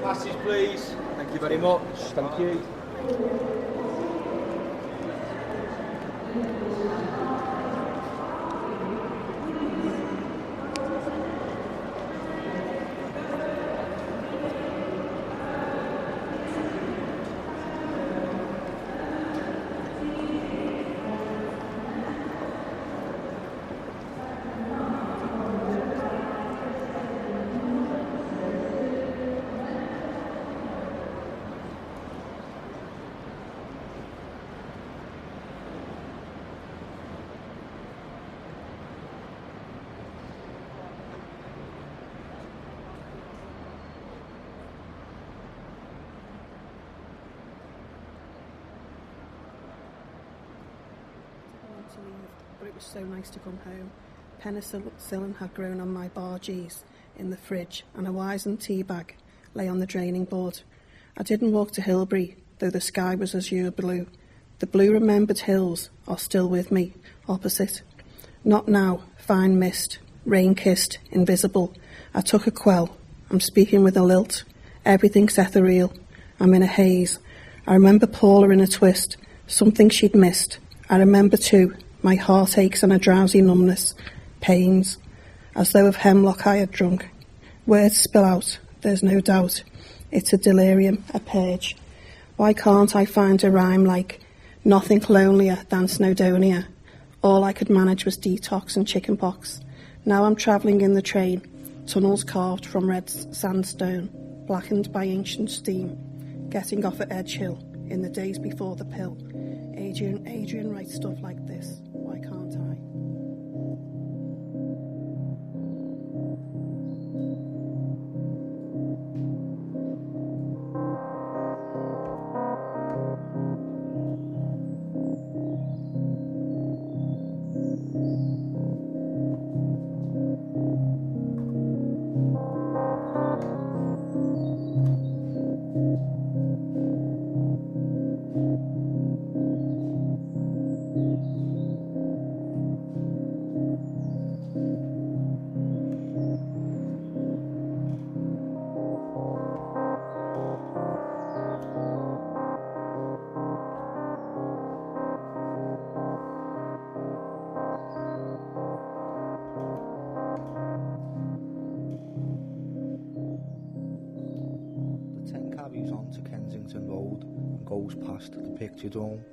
Passage, please. Thank you very much. Thank you. To leave, but it was so nice to come home. Penicillin had grown on my bargees in the fridge, and a wizened tea bag lay on the draining board. I didn't walk to Hilbury, though the sky was azure blue. The blue remembered hills are still with me, opposite. Not now, fine mist, rain-kissed, invisible. I took a quell. I'm speaking with a lilt. Everything's ethereal. I'm in a haze. I remember Paula in a twist, something she'd missed. I remember too, my heart aches and a drowsy numbness, pains, as though of hemlock I had drunk. Words spill out, there's no doubt. It's a delirium, a purge. Why can't I find a rhyme like nothing lonelier than Snowdonia? All I could manage was detox and chickenpox. Now I'm travelling in the train, tunnels carved from red sandstone, blackened by ancient steam, getting off at Edge Hill in the days before the pill. Adrian writes stuff like this. Why can't I? On to Kensington Road and goes past the Picture Dome,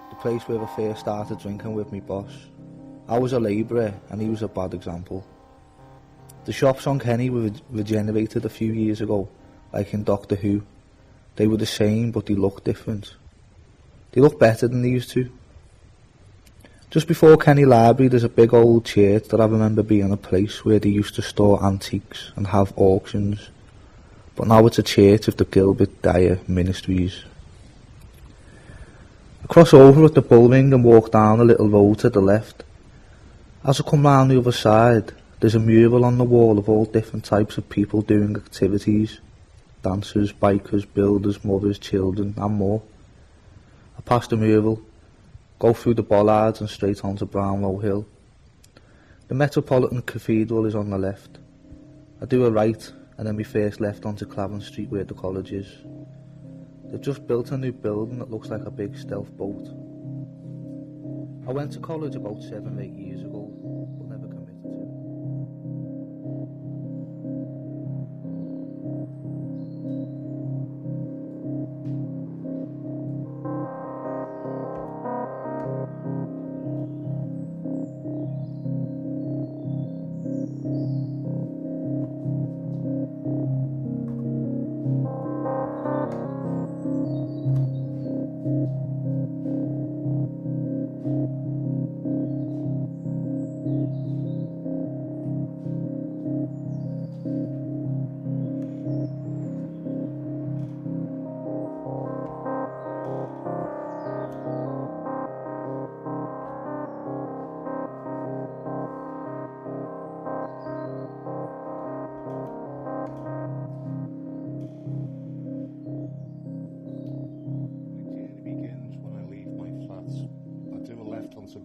the place where I first started drinking with my boss. I was a labourer and he was a bad example. The shops on Kenny were regenerated a few years ago, like in Doctor Who. They were the same, but they looked different. They look better than they used to. Just before Kenny Library there's a big old church that I remember being a place where they used to store antiques and have auctions. But now it's a church of the Gilbert Dyer Ministries. I cross over at the Bullring and walk down a little road to the left. As I come round the other side, there's a mural on the wall of all different types of people doing activities. Dancers, bikers, builders, mothers, children and more. I pass the mural, go through the bollards and straight onto Brownlow Hill. The Metropolitan Cathedral is on the left. I do a right and then we first left onto Clavin Street where the college is. They've just built a new building that looks like a big stealth boat. I went to college about 7 or 8 years ago, but never committed to it.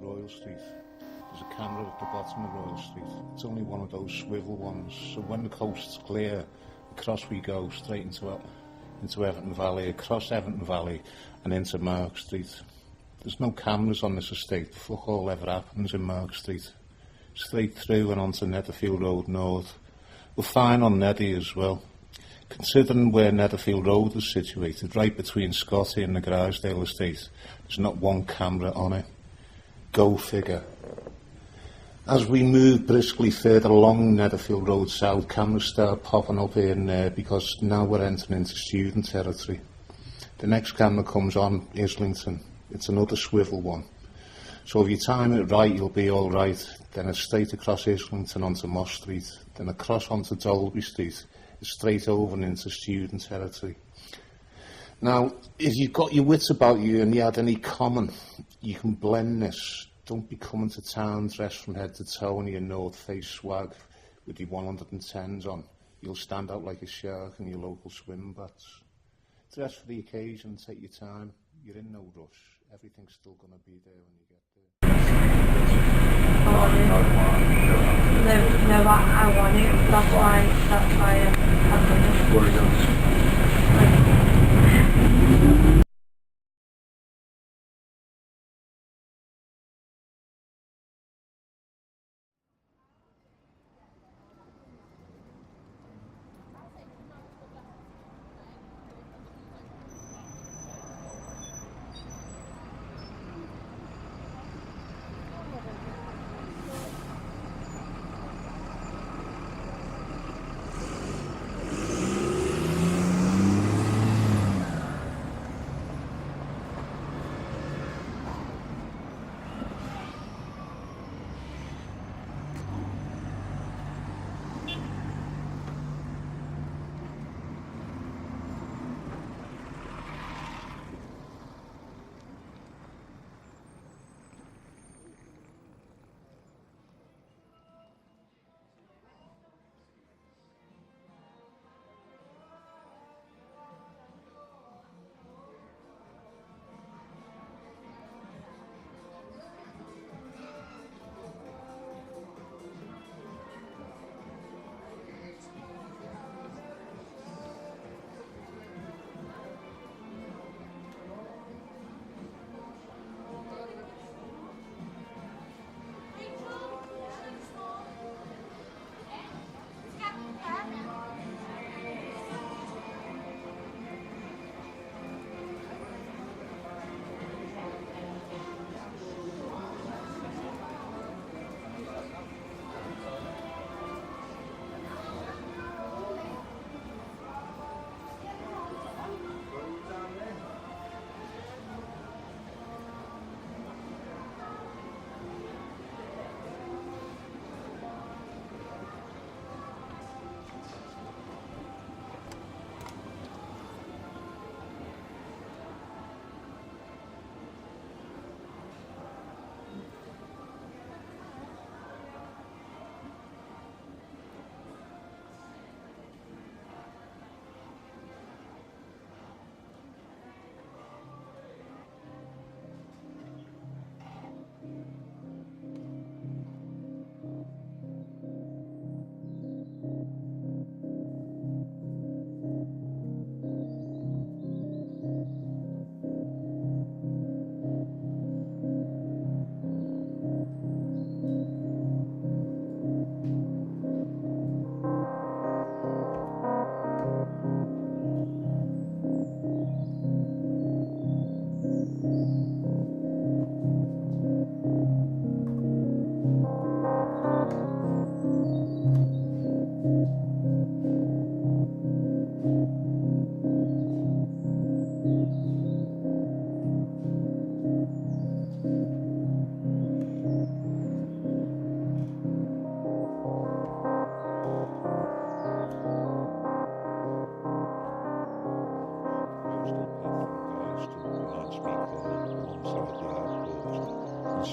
Royal Street. There's a camera at the bottom of Royal Street. It's only one of those swivel ones, so when the coast's clear, Across we go, straight into Everton Valley, across Everton Valley and into Mark Street. There's no cameras on this estate. Fuck all ever happens in Mark Street. Straight through and onto Netherfield Road North. We're fine on Neddy as well. Considering where Netherfield Road is situated, right between Scotty and the Grisdale estate, there's not one camera on it. Go figure. As we move briskly further along Netherfield Road South, cameras start popping up here and there because now we're entering into student territory. The next camera comes on Islington. It's another swivel one. So if you time it right, you'll be all right. Then it's straight across Islington onto Moss Street, then across onto Dolby Street, it's straight over and into student territory. Now, if you've got your wits about you and you had any common, you can blend this. Don't be coming to town dressed from head to toe in your North Face swag with your 110s on. You'll stand out like a shark in your local swim baths. Dress for the occasion, take your time. You're in no rush. Everything's still going to be there when you get there. No, I want it. That's why I've done it.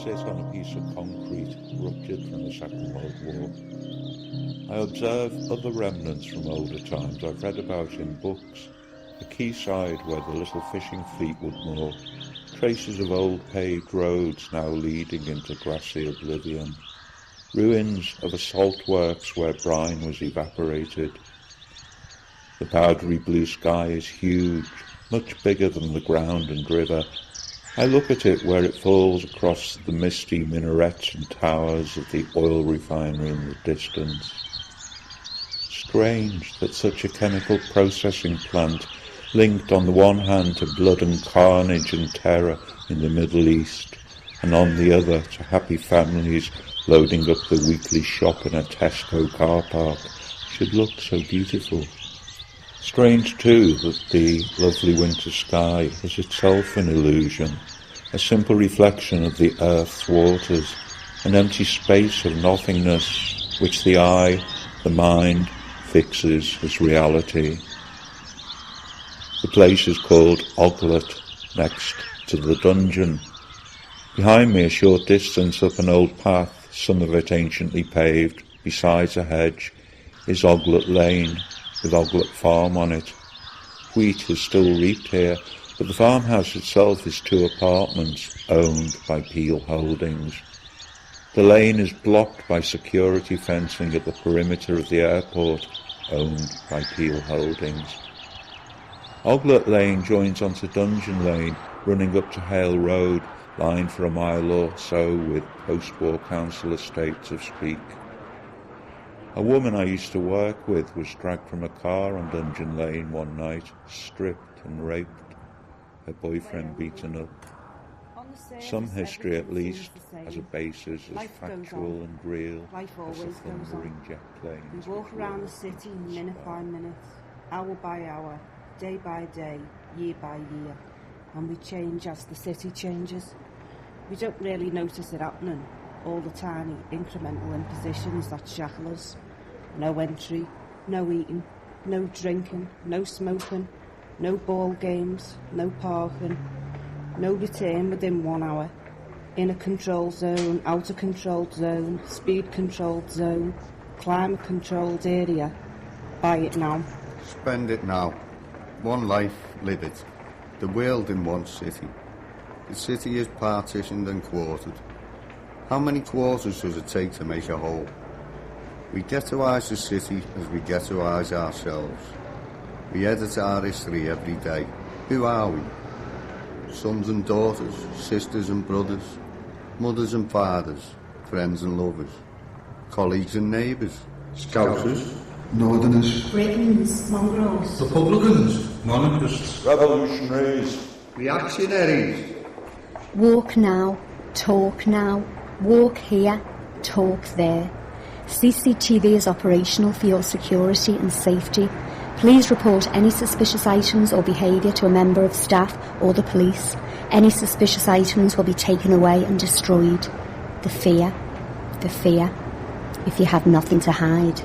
sit on a piece of concrete ruptured from the Second World War. I observe other remnants from older times I've read about in books, a quayside where the little fishing fleet would moor, traces of old paved roads now leading into grassy oblivion, ruins of a salt works where brine was evaporated. The powdery blue sky is huge, much bigger than the ground and river. I look at it where it falls across the misty minarets and towers of the oil refinery in the distance. Strange that such a chemical processing plant, linked on the one hand to blood and carnage and terror in the Middle East, and on the other to happy families loading up the weekly shop in a Tesco car park, should look so beautiful. Strange too that the lovely winter sky is itself an illusion, a simple reflection of the earth's waters, an empty space of nothingness which the eye, the mind, fixes as reality. The place is called Oglet, next to the dungeon. Behind me, a short distance up an old path, some of it anciently paved, besides a hedge, is Oglet Lane, with Oglet Farm on it. Wheat is still reaped here, but the farmhouse itself is 2 apartments owned by Peel Holdings. The lane is blocked by security fencing at the perimeter of the airport, owned by Peel Holdings. Oglet Lane joins onto Dungeon Lane, running up to Hale Road, lined for a mile or so with post-war council estates of Speak. A woman I used to work with was dragged from a car on Dungeon Lane one night, stripped and raped, her boyfriend beaten up. Some history at least has a basis as factual and real as the thundering jet planes. We walk around the city minute by minute, hour by hour, day by day, year by year, and we change as the city changes. We don't really notice it happening, all the tiny incremental impositions that shackle us. No entry, no eating, no drinking, no smoking, no ball games, no parking, no return within 1 hour, in a controlled zone, out of controlled zone, speed controlled zone, climate controlled area. Buy it now. Spend it now. One life, live it. The world in one city. The city is partitioned and quartered. How many quarters does it take to make a whole? We ghettoise the city as we ghettoise ourselves. We edit our history every day. Who are we? Sons and daughters, sisters and brothers, mothers and fathers, friends and lovers, colleagues and neighbours, scousers, northerners, Britons, mongrels, Republicans, monarchists, revolutionaries, reactionaries. Walk now, talk now, walk here, talk there. CCTV is operational for your security and safety. Please report any suspicious items or behaviour to a member of staff or the police. Any suspicious items will be taken away and destroyed. The fear. If you have nothing to hide.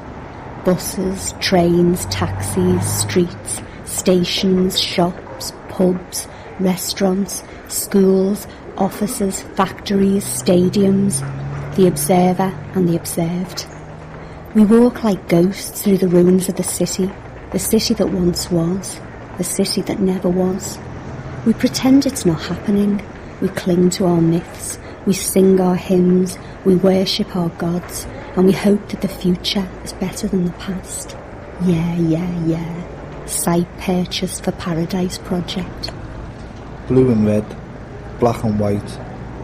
Buses, trains, taxis, streets, stations, shops, pubs, restaurants, schools, offices, factories, stadiums, the observer and the observed. We walk like ghosts through the ruins of the city that once was, the city that never was. We pretend it's not happening, we cling to our myths, we sing our hymns, we worship our gods, and we hope that the future is better than the past. Yeah. Site purchased for Paradise Project. Blue and red, black and white,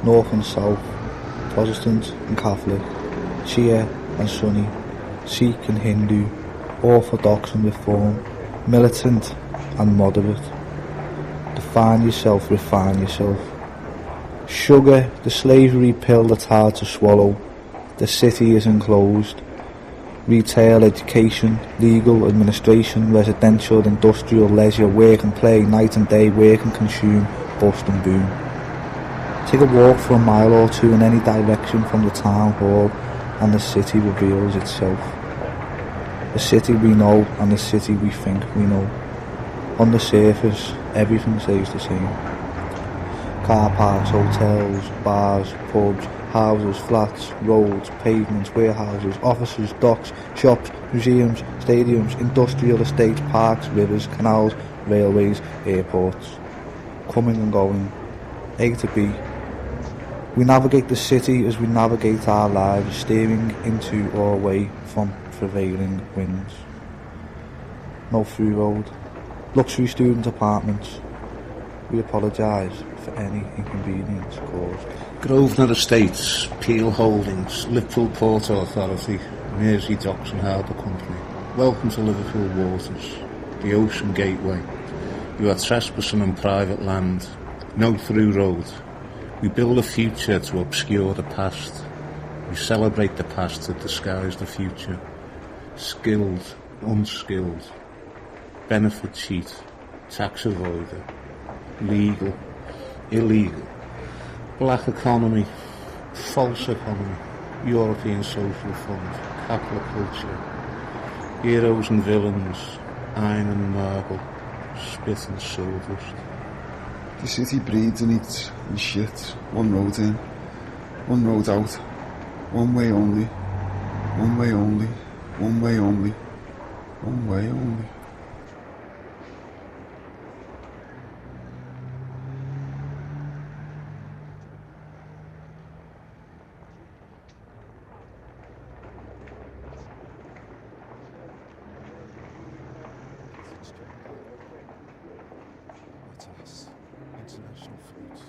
north and south, Protestant and Catholic, Shia and Sunni, Sikh and Hindu, Orthodox and Reform, militant and moderate. Define yourself, refine yourself. Sugar, the slavery pill that's hard to swallow. The city is enclosed. Retail, education, legal, administration, residential, industrial, leisure, work and play, night and day, work and consume, bust and boom. Take a walk for a mile or two in any direction from the town hall and the city reveals itself. The city we know and the city we think we know. On the surface, everything stays the same. Car parks, hotels, bars, pubs, houses, flats, roads, pavements, warehouses, offices, docks, shops, museums, stadiums, industrial estates, parks, rivers, canals, railways, airports. Coming and going, A to B. We navigate the city as we navigate our lives, steering into or away from prevailing winds. no through road, luxury student apartments. We apologise for any inconvenience caused. Grosvenor Estates, Peel Holdings, Liverpool Port Authority, Mersey Docks and Harbour Company. Welcome to Liverpool Waters, the Ocean Gateway. You are trespassing on private land. No through road. We build a future to obscure the past. We celebrate the past to disguise the future. Skilled, unskilled, benefit cheat, tax avoider, legal, illegal, black economy, false economy, European Social Fund, capital culture, heroes and villains, iron and marble, spit and sawdust. The city breeds and eats and shit. One road in, one road out, one way only, one way only, one way only, one way only. International foods.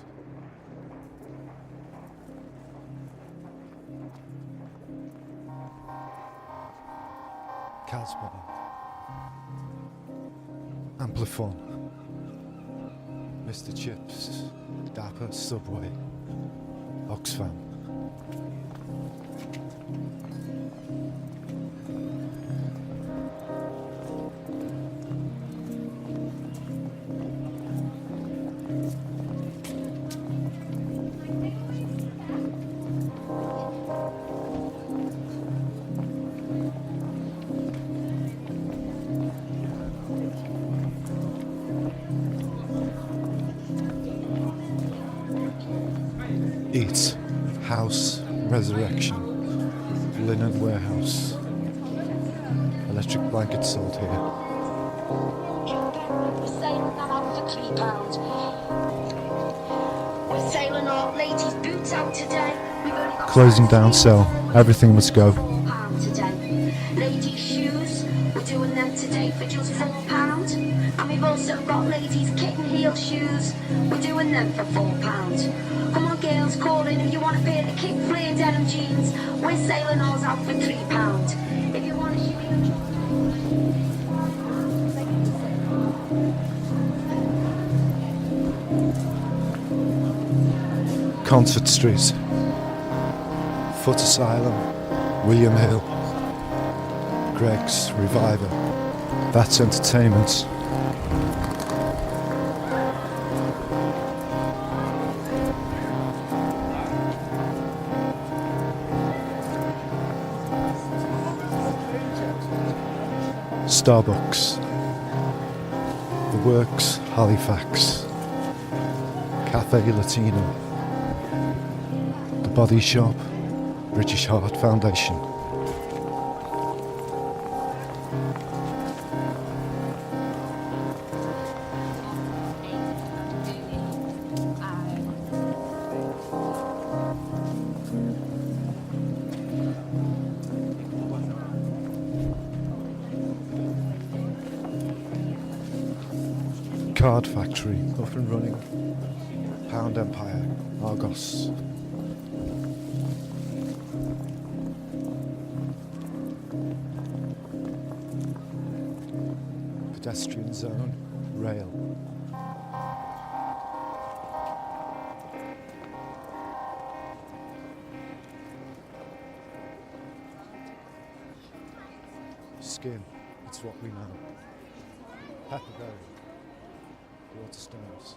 Casbah, Amplifon, Mr. Chips, Dapper, Subway, Oxfam. Eat, House, Resurrection, Linen Warehouse, electric blankets sold here. We're sailing that out for £3. We're sailing our ladies' boots out today. We've only got Closing down sale, everything must go. £4 today. Ladies' shoes, we're doing them today for just £4. And we've also got ladies' kitten heel shoes, we're doing them for £4. Come on girls, call in if you want a pair of kick flare denim jeans. We're sailing ours out for £3. If you want a shoe, Concert Street, Foot Asylum, William Hill, Greg's Reviver, That's Entertainment. Starbucks, The Works, Halifax, Cafe Latino, The Body Shop, British Heart Foundation. Card Factory, up and running. Pound Empire, Argos. Pedestrian zone, rail. Skin, it's what we know. Pepperberry. Waterstones.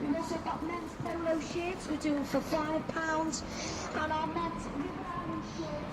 We've also got men's polo shirts we're doing for £5, and our men's shirts.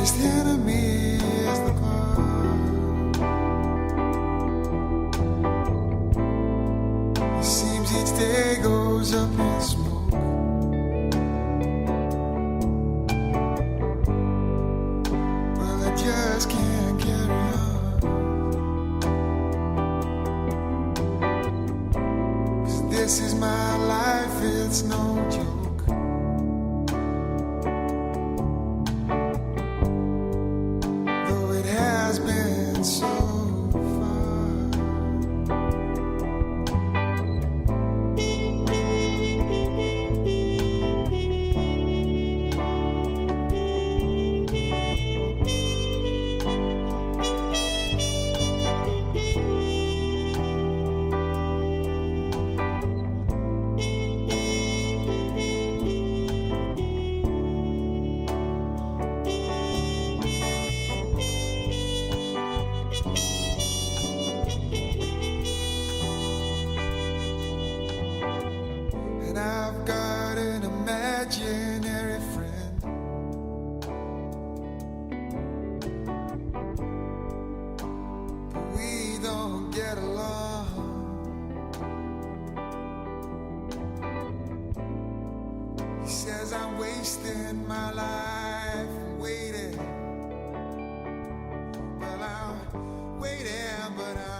greatest enemy is the cloud. It seems each day goes up in smoke. Well, I just can't carry on, 'cause this is my life, it's no joke. So and I've got an imaginary friend, but we don't get along. He says I'm wasting my life waiting. Well, I'm waiting, but I'm